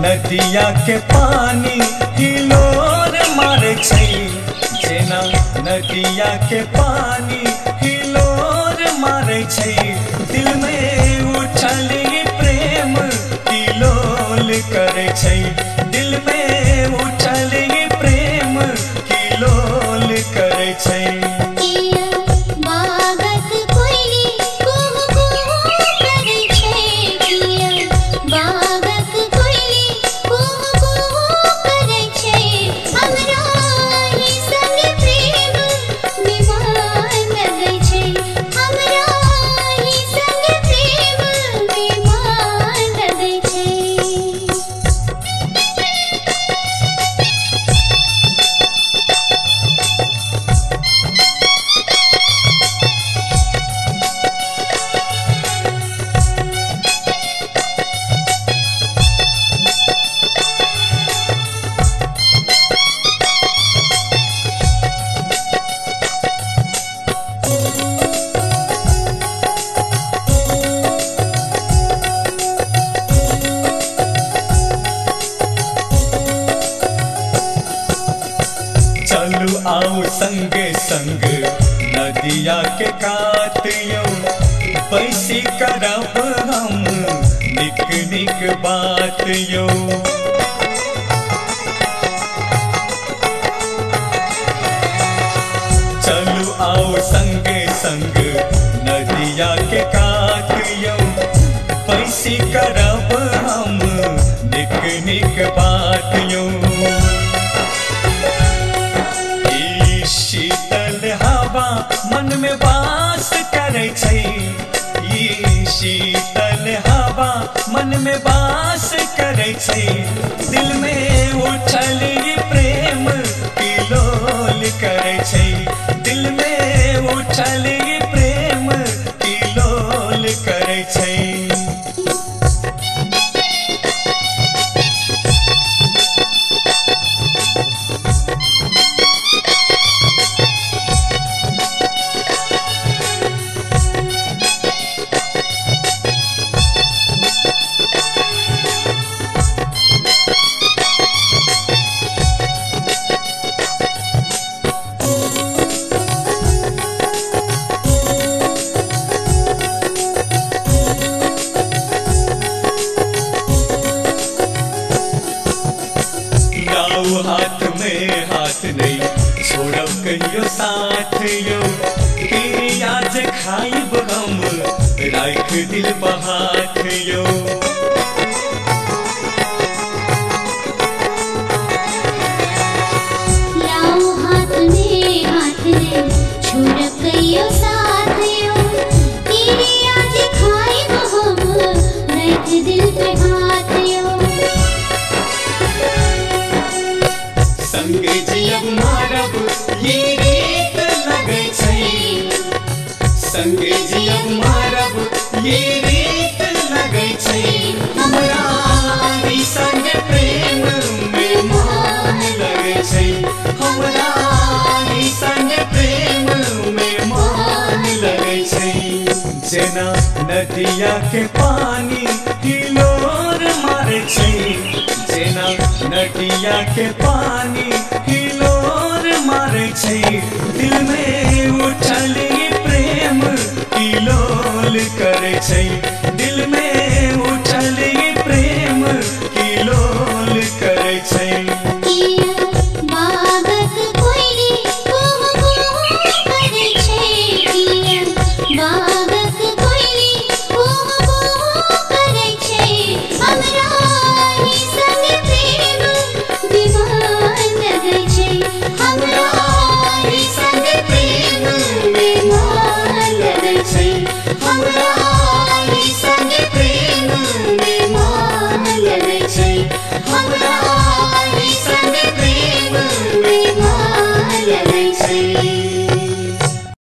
नदिया के पानी हिलोर मारे छै, जेना नदिया के पानी हिलोर मारे छै। दिल में उछल प्रेम हिलोल करे छै, दिल में उछल प्रेम हिलोल करे छै। चलू आओ संगे संग नदिया के कात यो, बैसी करब हम निक निक बात यो। चलू आओ संगे संग नदिया के कात यो, बैसी करब हम निक निक बात यो। शीतल हवा मन में वास करे छै, ई शीतल हवा मन में वास करे छै। दिल में उछल प्रेम हिलोल करे छै, दिल में उछल प्रेम हिलोल करे छै। हाथ में हाथ नहीं छोड़ब कहियो साथ यो, तेरी आज खाइब हम राख दिल बहात यो। लाओ हाथ में हाथ नहीं छोड़ब कहियो साथ यो, तेरी आज खाइब हम राख दिल बहात यो। संगे जियब मारब ये रीत लगे छै, संगे जियब मारब ये रीत लगे छै। हमरा ई संग प्रेम में मान लगे छै, हमरा ई संग प्रेम में मान लगे छै। जेना नदिया के पानी हिलोर मारे छै, जेना नदिया के पानी